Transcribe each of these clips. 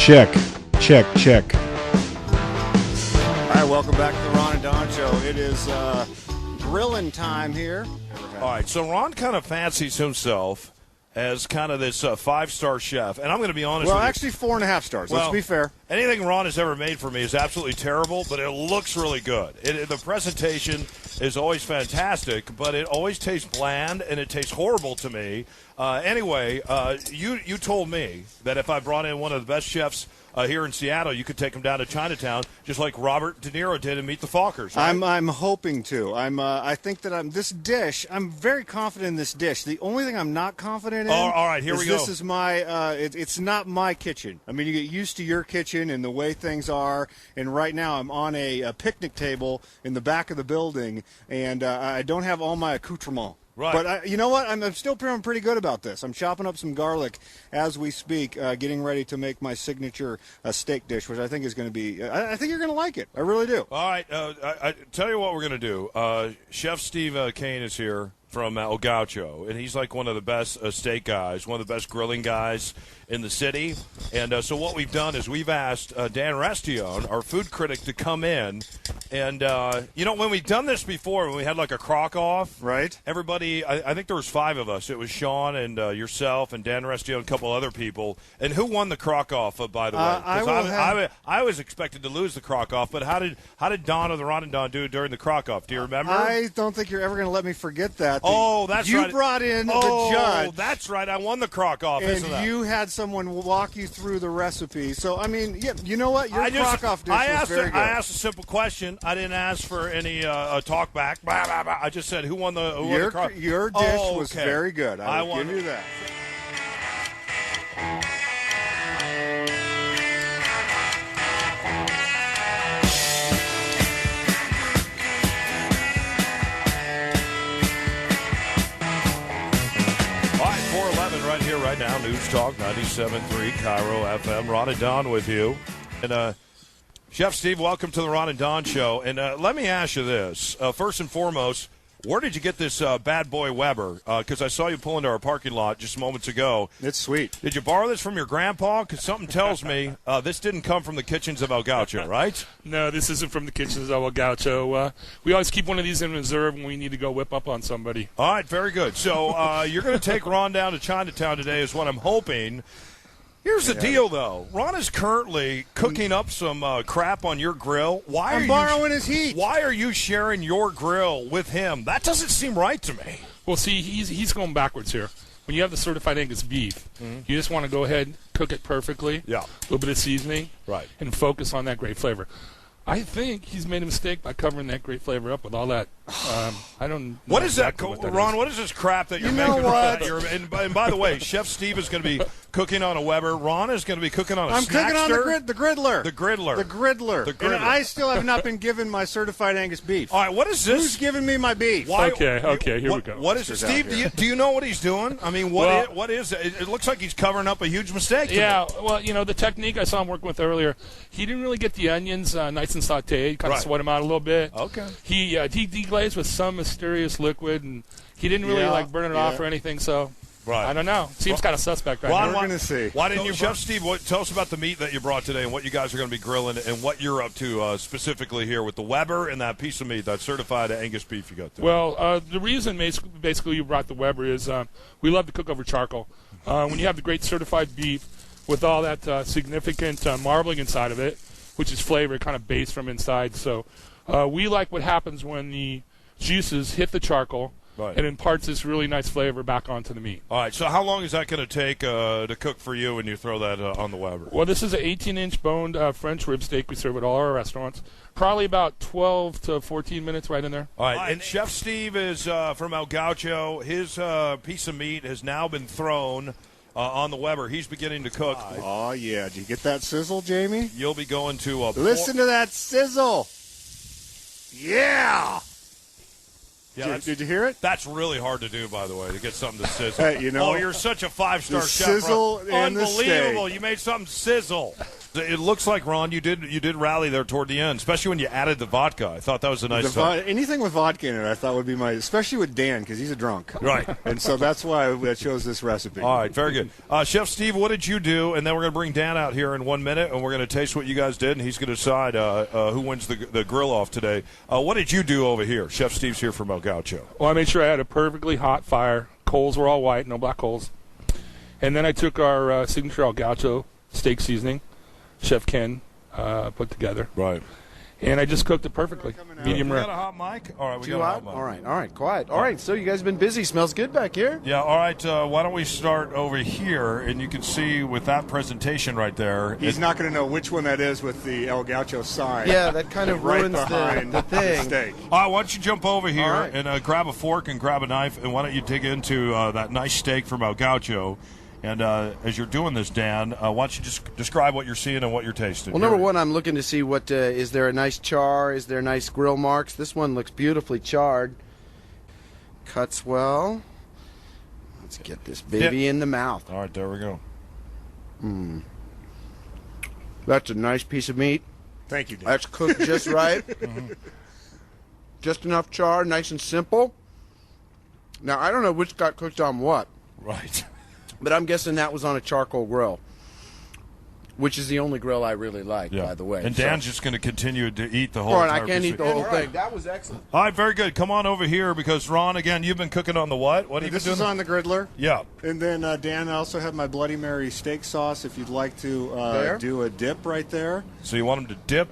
Check. Check. All right, welcome back to the Ron and Don Show. It is grilling time here. All right, so Ron kind of fancies himself as kind of this five-star chef, and I'm going to be honest with you. Well, actually 4.5 stars, let's be fair. Anything Ron has ever made for me is absolutely terrible, but it looks really good. The presentation is always fantastic, but it always tastes bland, and it tastes horrible to me. Anyway, you told me that if I brought in one of the best chefs here in Seattle, you could take him down to Chinatown, just like Robert De Niro did in Meet the Fockers. Right? I'm hoping to. I think that this dish. I'm very confident in this dish. The only thing I'm not confident in. All right, here we go. This is my. It's not my kitchen. I mean, you get used to your kitchen and the way things are. And right now, I'm on a picnic table in the back of the building, and I don't have all my accoutrements. Right. But you know what? I'm still feeling pretty good about this. I'm chopping up some garlic as we speak, getting ready to make my signature steak dish, which I think is going to be. I think you're going to like it. I really do. All right. I tell you what we're going to do. Chef Steve Kane is here from El Gaucho, and he's like one of the best steak guys, one of the best grilling guys in the city. And so what we've done is we've asked Dan Rastion, our food critic, to come in. And, when we've done this before, when we had like a crock-off, right? Everybody, I think there was 5 of us. It was Sean and yourself and Dan Rastion and a couple other people. And who won the crock-off, by the way? I was expected to lose the crock-off, but how did Don of the Ron and Don do during the crock-off? Do you remember? I don't think you're ever going to let me forget that. Oh, that's right. You brought in the judge. Oh, that's right. I won the crock-off, isn't that? And you had someone walk you through the recipe. So, I mean, yeah, you know what? Your crock-off dish was very good. I asked a simple question. I didn't ask for any talk back. Blah, blah, blah. I just said, who won the crock-off? Your dish was very good. I will give you that. Right here, right now, News Talk 97.3 KIRO FM. Ron and Don with you. And Chef Steve, welcome to the Ron and Don Show. And let me ask you this. First and foremost, where did you get this bad boy Weber? Because I saw you pull into our parking lot just moments ago. It's sweet. Did you borrow this from your grandpa? Because something tells me this didn't come from the kitchens of El Gaucho, right? No, this isn't from the kitchens of El Gaucho. We always keep one of these in reserve when we need to go whip up on somebody. All right, very good. So you're going to take Ron down to Chinatown today is what I'm hoping. Here's the deal, though. Ron is currently cooking up some crap on your grill. I'm borrowing his heat. Why are you sharing your grill with him? That doesn't seem right to me. Well, see, he's going backwards here. When you have the certified Angus beef, you just want to go ahead, cook it perfectly. Yeah. A little bit of seasoning. Right. And focus on that great flavor. I think he's made a mistake by covering that great flavor up with all that. I don't know. What is exactly that, what that Ron? is. What is this crap that you're You making? know what? And by the way, Chef Steve is going to be cooking on a Weber. Ron is going to be cooking on a I'm cooking on the griddler. The griddler. The griddler. The griddler. And I still have not been given my certified Angus beef. All right, what is this? Who's giving me my beef? Why, Okay, here we go. What is it? Steve, do you know what he's doing? I mean, what is it? It looks like he's covering up a huge mistake. Yeah, well, the technique I saw him working with earlier, he didn't really get the onions nice and sauteed, kind of sweat them out a little bit. Okay. He deglazed with some mysterious liquid, and he didn't really burn it off or anything. So I don't know. Seems kind of suspect right now. We're going to see. Why didn't you, Chef Steve? Tell us about the meat that you brought today and what you guys are going to be grilling and what you're up to specifically here with the Weber and that piece of meat, that certified Angus beef you got there. Well, the reason basically you brought the Weber is we love to cook over charcoal. When you have the great certified beef with all that significant marbling inside of it, which is flavor, kind of base from inside. So we like what happens when the juices hit the charcoal and imparts this really nice flavor back onto the meat. All right, so how long is that going to take to cook for you when you throw that on the Weber? Well, this is an 18-inch boned French rib steak we serve at all our restaurants. Probably about 12 to 14 minutes right in there. All right, and Chef Steve is from El Gaucho. His piece of meat has now been thrown on the Weber. He's beginning to cook. Oh, yeah. Did you get that sizzle, Jamie? You'll be going to listen to that sizzle. Yeah. Yeah, did you hear it? That's really hard to do, by the way, to get something to sizzle. Hey, you're such a 5-star chef. Sizzle and Unbelievable. the steak. You made something sizzle. It looks like, Ron, you did rally there toward the end, especially when you added the vodka. I thought that was a nice touch. Anything with vodka in it, I thought would be especially with Dan, because he's a drunk. Right. And so that's why I chose this recipe. All right, very good. Chef Steve, what did you do? And then we're going to bring Dan out here in 1 minute, and we're going to taste what you guys did, and he's going to decide who wins the grill off today. What did you do over here? Chef Steve's here from El Gaucho. Well, I made sure I had a perfectly hot fire. Coals were all white, no black coals. And then I took our signature El Gaucho steak seasoning, Chef Ken put together. Right. And I just cooked it perfectly, medium We rare. got a hot mic? All right, we Too got a hot? hot mic. All right, quiet. All right, so you guys have been busy. Smells good back here. Yeah, all right, why don't we start over here, and you can see with that presentation right there. He's not going to know which one that is with the El Gaucho sign. Yeah, that kind of right ruins behind the thing. steak. All right, why don't you jump over here All right. and grab a fork and grab a knife, and why don't you dig into that nice steak from El Gaucho. And as you're doing this, Dan, why don't you just describe what you're seeing and what you're tasting? Well, number one, I'm looking to see what is there a nice char? Is there nice grill marks? This one looks beautifully charred. Cuts well. Let's get this baby in the mouth. All right, there we go. That's a nice piece of meat. Thank you, Dan. That's cooked just right. Just enough char, nice and simple. Now, I don't know which got cooked on what, Right. but I'm guessing that was on a charcoal grill, which is the only grill I really like, Yeah. by the way. And Dan's just going to continue to eat the whole All right, entire I can't piece eat of- the whole thing. That was excellent. All right, very good. Come on over here because, Ron, again, you've been cooking on the what? What have you This been is doing? on the griddler. Yeah. And then, Dan, I also have my Bloody Mary steak sauce if you'd like to There? do a dip right there. So you want him to dip?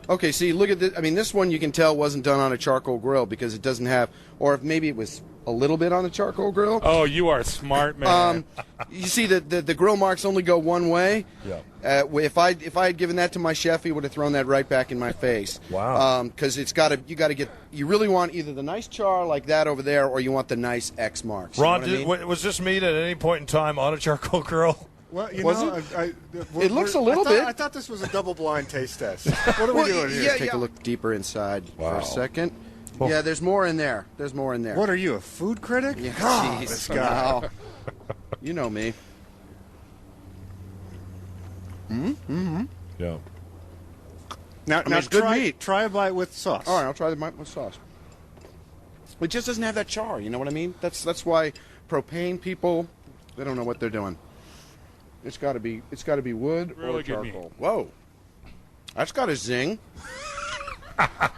Okay, see, look at this. I mean, this one you can tell wasn't done on a charcoal grill because it doesn't have, or if maybe it was a little bit on the charcoal grill. Oh, you are a smart man. You see, the grill marks only go one way. Yeah. If I had given that to my chef, he would have thrown that right back in my face. Wow. Because you really want either the nice char like that over there, or you want the nice X marks. Ron, you know what I mean? was this meat at any point in time on a charcoal grill? Well, Was It looks a little bit. I thought this was a double-blind taste test. What are we doing here? Let's take a look deeper inside for Wow. a second. Yeah, there's more in there. There's more in there. What are you, a food critic? Yeah, God, jeez. this guy. Wow. You know me. Yeah. Now, it's good try, meat. try a bite with sauce. All right, I'll try the with sauce. It just doesn't have that char. You know what I mean? That's why propane people, they don't know what they're doing. It's got to be wood Really or good meat. charcoal. Whoa, that's got a zing.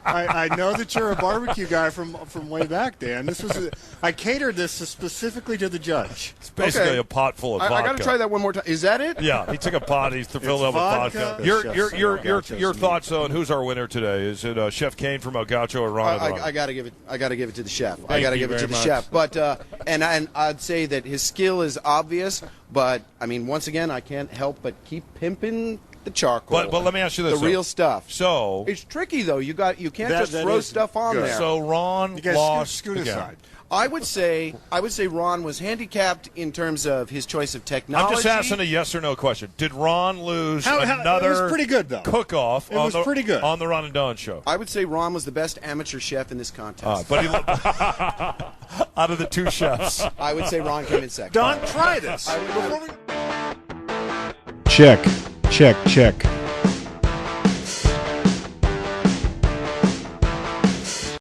I know that you're a barbecue guy from way back, Dan. I catered this specifically to the judge. It's basically Okay. a pot full of vodka. I got to try that one more time. Is that it? Yeah, he took a pot. He's filled It's up with vodka. vodka. It's just El Gaucho's Your meat. thoughts on who's our winner today? Is it Chef Kane from El Gaucho or Ron? I got to give it. I got to give it to the chef. I Thank got to you give it to very the much. chef. But and I'd say that his skill is obvious. But I mean, once again, I can't help but keep pimping the charcoal. But let me ask you this: the though. real stuff. So It's tricky though. You can't That- just that throw is stuff on good. there. so Ron You guys lost scoot again. aside. I would say Ron was handicapped in terms of his choice of technology. I'm just asking a yes or no question. Did Ron lose another it was pretty good, though. cook-off It was pretty good. on the Ron and Don show? I would say Ron was the best amateur chef in this contest. But he out of the two chefs. I would say Ron came in second. Don, try this. Check, check, check.